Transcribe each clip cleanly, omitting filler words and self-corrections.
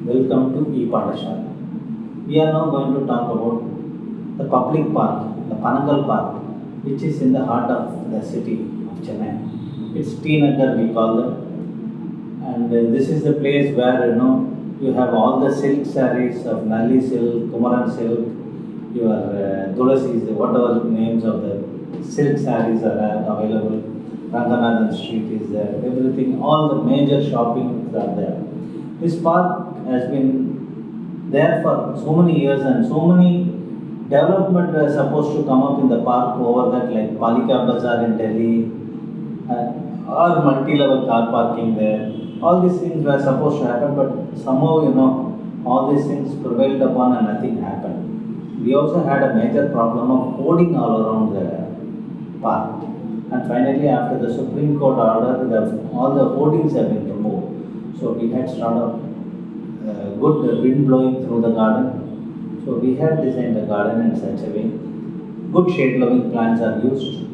Welcome to e-Padashala. We are now going to talk about the public park, the Panagal Park, which is in the heart of the city of Chennai. It's T Nagar we call them, and this is the place where you have all the silk sarees of Nalli silk, Kumaran silk, your Tulasi, whatever names of the silk sarees are available. Ranganathan Street is there. Everything, all the major shopping are there. This park has been there for so many years, and so many development are supposed to come up in the park over that, like Palika Bazaar in Delhi, or multi-level car parking there. All these things were supposed to happen, but somehow all these things prevailed upon and nothing happened. We also had a major problem of hoarding all around the park. And finally, after the Supreme Court order, all the hoardings have been removed. So we had sort of good wind blowing through the garden. So we have designed the garden in such a way. Good shade-loving plants are used.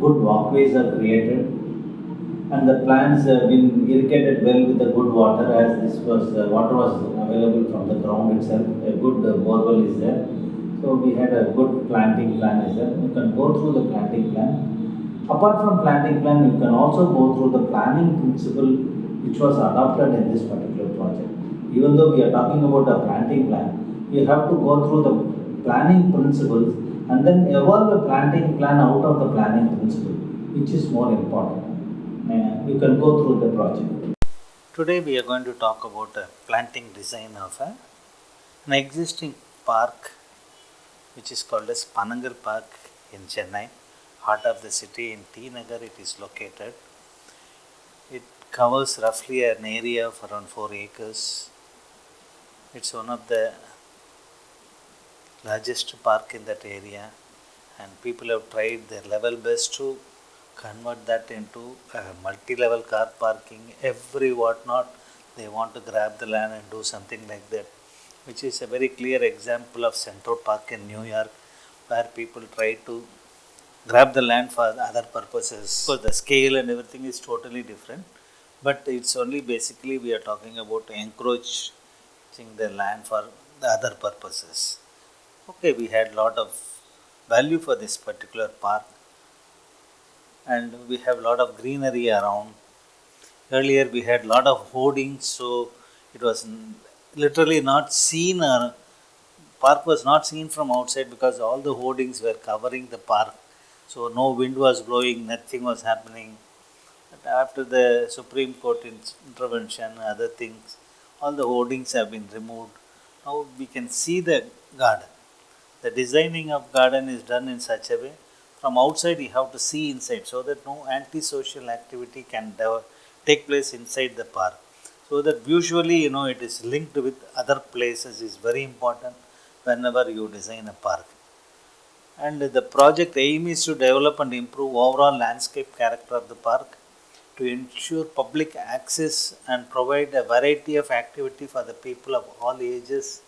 Good walkways are created. And the plants have been irrigated well with the good water, as this was water was available from the ground itself. A good borewell is there. So we had a good planting plan is there. You can go through the planting plan. Apart from planting plan, you can also go through the planning principle which was adopted in this particular project. Even though we are talking about a planting plan, you have to go through the planning principles and then evolve a planting plan out of the planning principle, which is more important. You can go through the project. Today we are going to talk about a planting design of an existing park which is called as Panagal Park in Chennai, heart of the city in T Nagar it is located. It covers roughly an area of around 4 acres. It's one of the largest park in that area, and people have tried their level best to convert that into a multi-level car parking, every whatnot. They want to grab the land and do something like that, which is a very clear example of Central Park in New York, where people try to grab the land for other purposes. So the scale and everything is totally different, but it's only basically we are talking about encroaching the land for the other purposes. Okay, we had lot of value for this particular park, and we have lot of greenery around. Earlier we had lot of hoardings, so it was literally not seen, or park was not seen from outside because all the hoardings were covering the park. So no wind was blowing, nothing was happening. But after the Supreme Court intervention, other things, all the hoardings have been removed. Now we can see the garden. The designing of garden is done in such a way, from outside you have to see inside, so that no antisocial activity can take place inside the park. So that visually it is linked with other places is very important whenever you design a park. And the project aim is to develop and improve overall landscape character of the park, to ensure public access and provide a variety of activity for the people of all ages,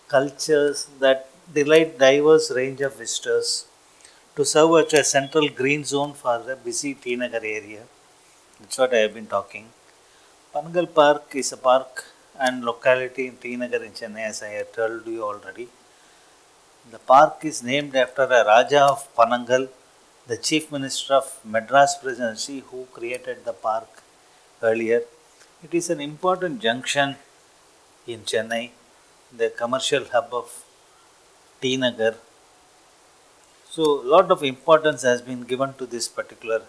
cultures that delight diverse range of visitors, to serve as a central green zone for the busy T Nagar area. That's what I have been talking. Panagal Park is a park and locality in T Nagar in Chennai, as I have told you already. The park is named after a Raja of Panagal, the Chief Minister of Madras Presidency, who created the park earlier. It is an important junction in Chennai, the commercial hub of T Nagar. So, lot of importance has been given to this particular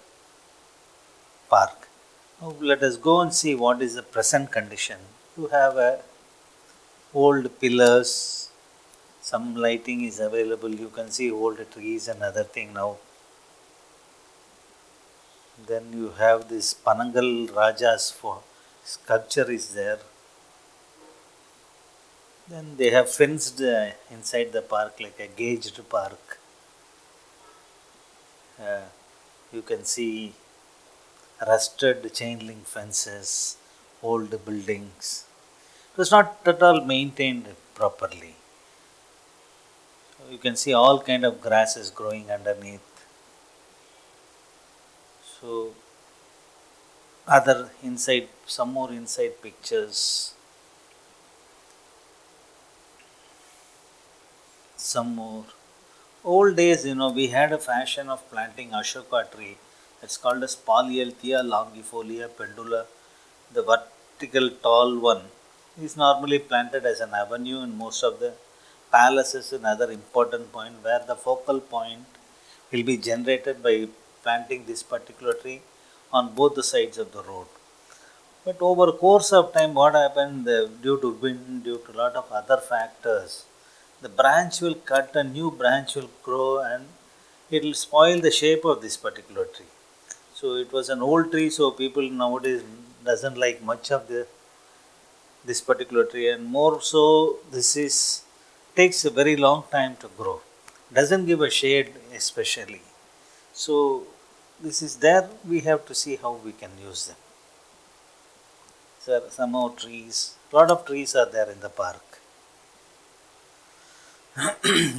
park. Now, let us go and see what is the present condition. You have old pillars, some lighting is available. You can see old trees and other thing now. Then you have this Panagal Raja's for sculpture is there. Then they have fenced inside the park like a gauged park. Uh, you can see rusted chain link fences, old buildings. It was not at all maintained properly. You can see all kind of grasses growing underneath. So other inside, some more inside pictures. some more. Old days, we had a fashion of planting Ashoka tree. It's called as Polyalthea longifolia pendula. The vertical tall one is normally planted as an avenue in most of the palaces and other important point where the focal point will be generated by planting this particular tree on both the sides of the road. But over course of time, what happened due to wind, due to lot of other factors, the branch will cut, a new branch will grow, and it will spoil the shape of this particular tree. So it was an old tree, so people nowadays doesn't like much of this particular tree, and more so this is takes a very long time to grow. Doesn't give a shade especially. So this is there. We have to see how we can use them. So some more trees. Lot of trees are there in the park.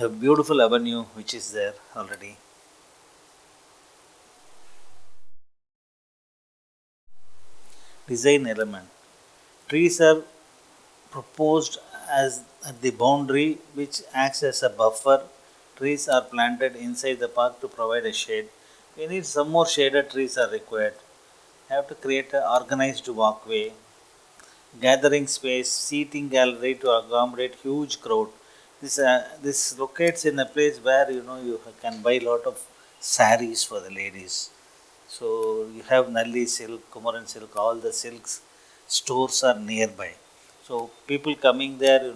A beautiful avenue which is there already. Design element. Trees are proposed as at the boundary which acts as a buffer. Trees are planted inside the park to provide a shade. We need some more shaded trees are required. Have to create an organized walkway, gathering space, seating gallery to accommodate huge crowd. This locates in a place where you can buy a lot of saris for the ladies. So you have Nalli silk, Kumaran silk, all the silks stores are nearby. So people coming there,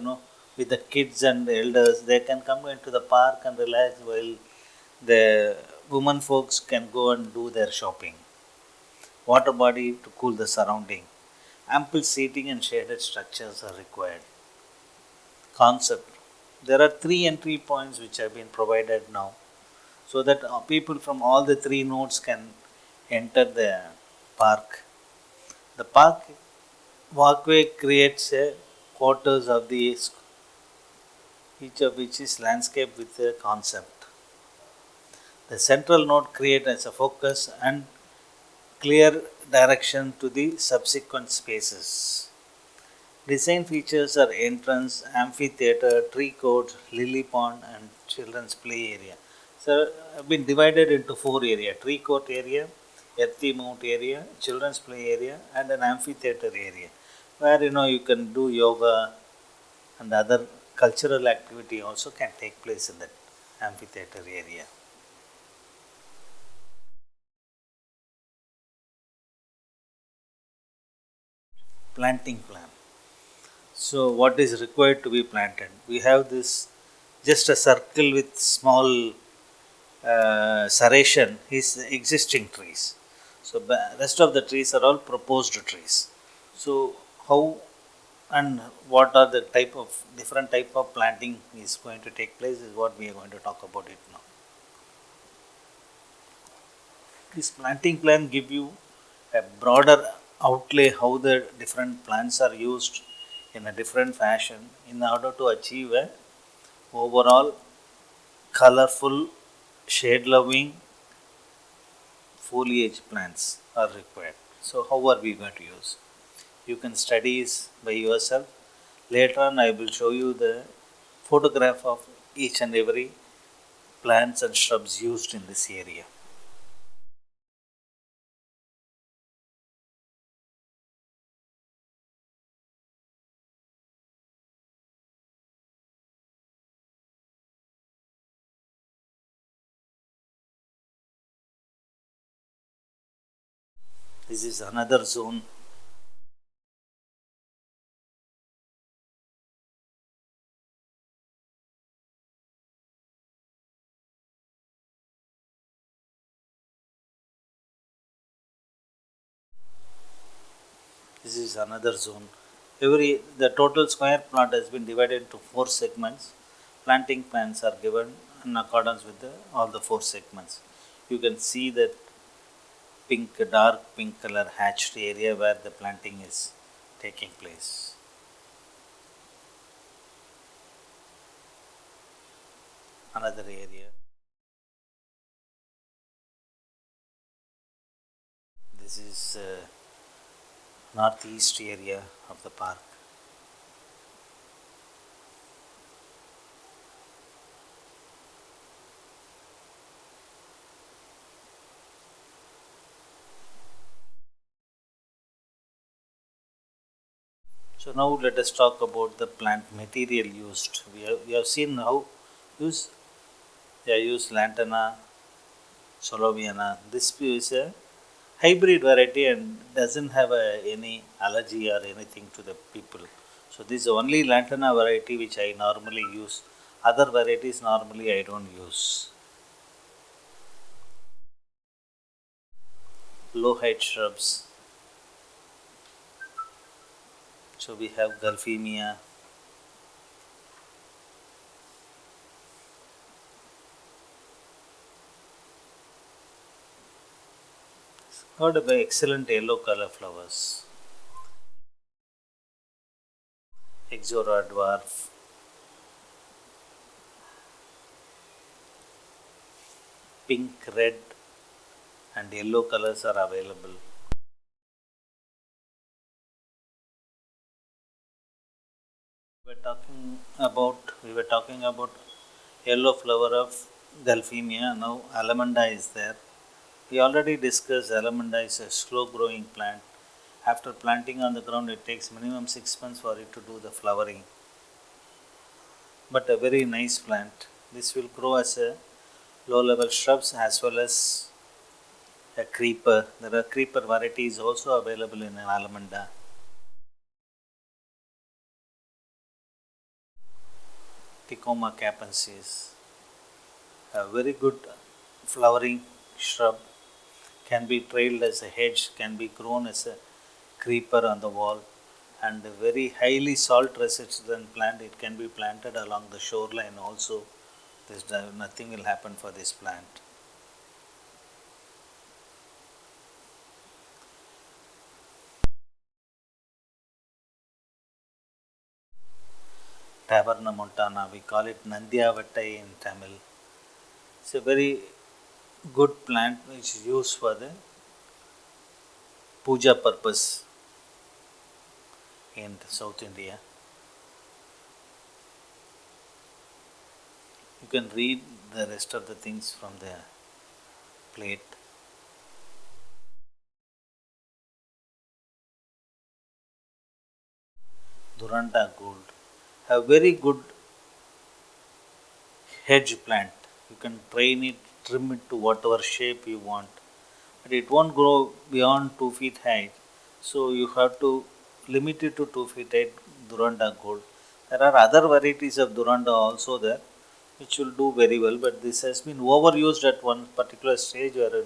with the kids and the elders, they can come into the park and relax while the women folks can go and do their shopping. Water body to cool the surrounding. Ample seating and shaded structures are required. Concept. There are three entry points which have been provided now so that people from all the three nodes can enter the park. The park walkway creates a quarters of the each of which is landscape with a concept. The central node creates as a focus and clear direction to the subsequent spaces. Design features are entrance, amphitheatre, tree court, lily pond, and children's play area. So, have been divided into four areas: tree court area, earthy mount area, children's play area, and an amphitheatre area, where you can do yoga and other cultural activity also can take place in that amphitheatre area. Planting plan. So, what is required to be planted? We have this just a circle with small serration is existing trees. So the rest of the trees are all proposed trees. So how and what are the type of different type of planting is going to take place is what we are going to talk about it now. This planting plan give you a broader outlay how the different plants are used in a different fashion in order to achieve a overall colorful shade loving foliage plants are required. So how are we going to use? You can study this by yourself. Later on I will show you the photograph of each and every plants and shrubs used in this area. This is another zone. This is another zone. The total square plot has been divided into four segments. Planting plans are given in accordance with all the four segments. You can see that dark pink color hatched area where the planting is taking place. Another area. This is northeast area of the park. So now let us talk about the plant material used. We have seen how use they use lantana, soloviana. This is a hybrid variety and doesn't have any allergy or anything to the people. So this is only lantana variety which I normally use. Other varieties normally I don't use. Low height shrubs. So we have Gulfemia, got a excellent yellow color flowers. Exora dwarf, pink, red, and yellow colors are available. We were talking about yellow flower of Gulfemia. Now Alamanda is there. We already discussed Alamanda is a slow growing plant. After planting on the ground, it takes minimum 6 months for it to do the flowering. But a very nice plant. This will grow as a low level shrubs as well as a creeper. There are creeper varieties also available in Alamanda. Tecoma capensis, a very good flowering shrub, can be trailed as a hedge, can be grown as a creeper on the wall, and a very highly salt resistant plant. It can be planted along the shoreline also. Nothing will happen for this plant. Taberna montana, we call it Nandiyavattai in Tamil. It's a very good plant which is used for the puja purpose in South India. You can read the rest of the things from the plate. Duranta gold, a very good hedge plant. You can train it, trim it to whatever shape you want, but it won't grow beyond 2 feet height. So you have to limit it to 2 feet height. Duranta gold. There are other varieties of Duranta also there, which will do very well, but this has been overused at one particular stage where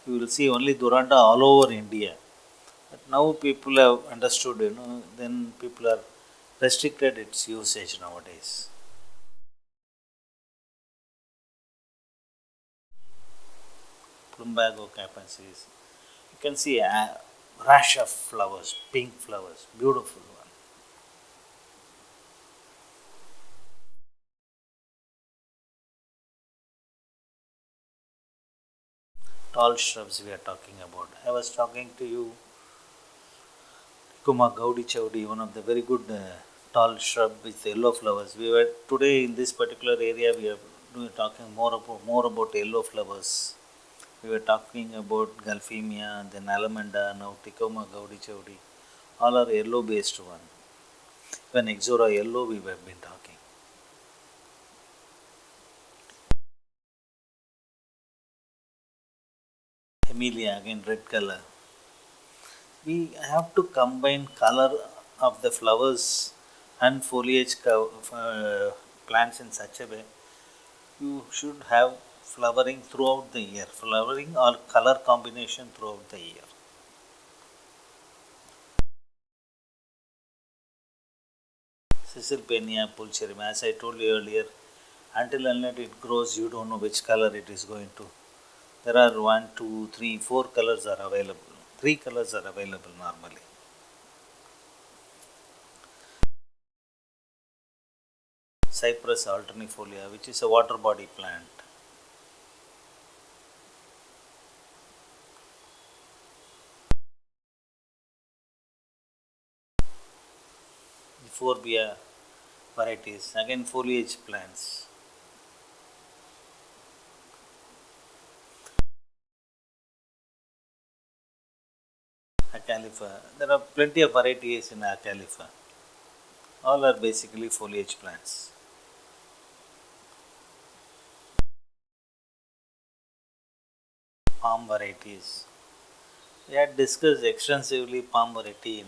you will see only Duranta all over India. But now people have understood, then people are restricted its usage nowadays. Plumbago capensis. You can see a rash of flowers, pink flowers, beautiful one. Tall shrubs we are talking about. I was talking to you, Kuma Gaudi Chaudi, one of the very good tall shrub with yellow flowers. We were today in this particular area. We are talking more about yellow flowers. We were talking about Gulfemia, then Alamanda, now Tacoma Gaudi Chaudi. All are yellow based one. Even Exora yellow we have been talking. Emilia again red color. We have to combine color of the flowers and foliage plants in such a way you should have flowering throughout the year, flowering or color combination throughout the year. Caesalpinia pulcherrim, as I told you earlier, until unless it grows, you don't know which color it is going to. There are 1, 2, 3, 4 colors are available. 3 colors are available normally. Cypress alternifolia, which is a water body plant. Euphorbia varieties, again foliage plants. Califa. There are plenty of varieties in Califa. All are basically foliage plants. Palm varieties. We had discussed extensively palm variety in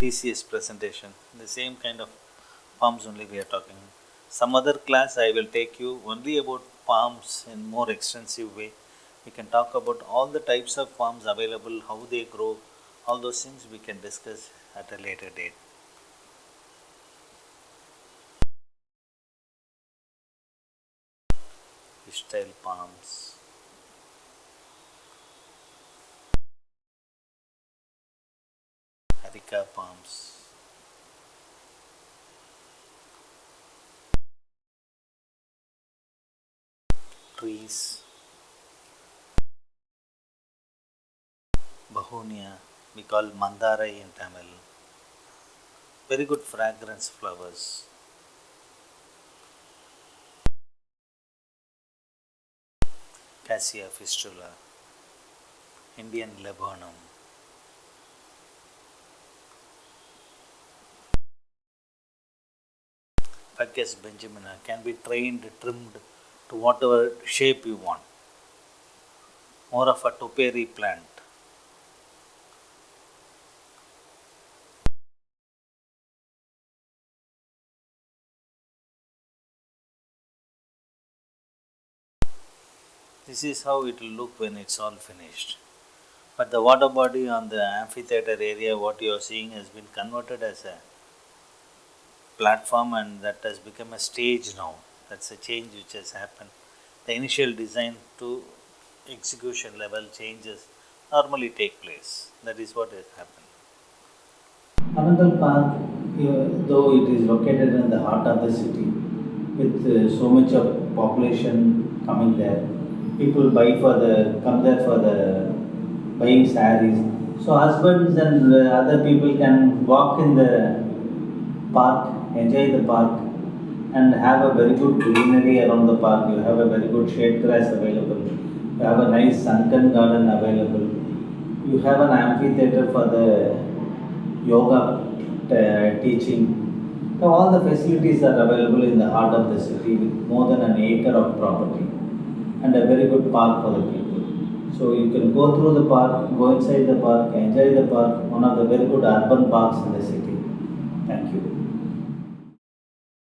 TCS presentation. The same kind of palms only we are talking. Some other class I will take you only about palms in more extensive way. We can talk about all the types of palms available, how they grow, all those things we can discuss at a later date. Fishtail palms, areca palms, trees, Bahonia, we call Mandarai in Tamil. Very good fragrance flowers. Cassia fistula, Indian laburnum, Ficus benjamina can be trained, trimmed to whatever shape you want. More of a topiary plant. This is how it will look when it's all finished. But the water body on the amphitheater area, what you are seeing, has been converted as a platform and that has become a stage now. That's a change which has happened. The initial design to execution level changes normally take place. That is what has happened. Panagal Park, though it is located in the heart of the city, with so much of population coming there, people come there for the buying sarees. So husbands and other people can walk in the park, enjoy the park, and have a very good greenery around the park. You have a very good shade grass available. You have a nice sunken garden available. You have an amphitheater for the yoga teaching. So all the facilities are available in the heart of the city with more than an acre of property and a very good park for the people. So you can go through the park, go inside the park, enjoy the park, one of the very good urban parks in the city. Thank you.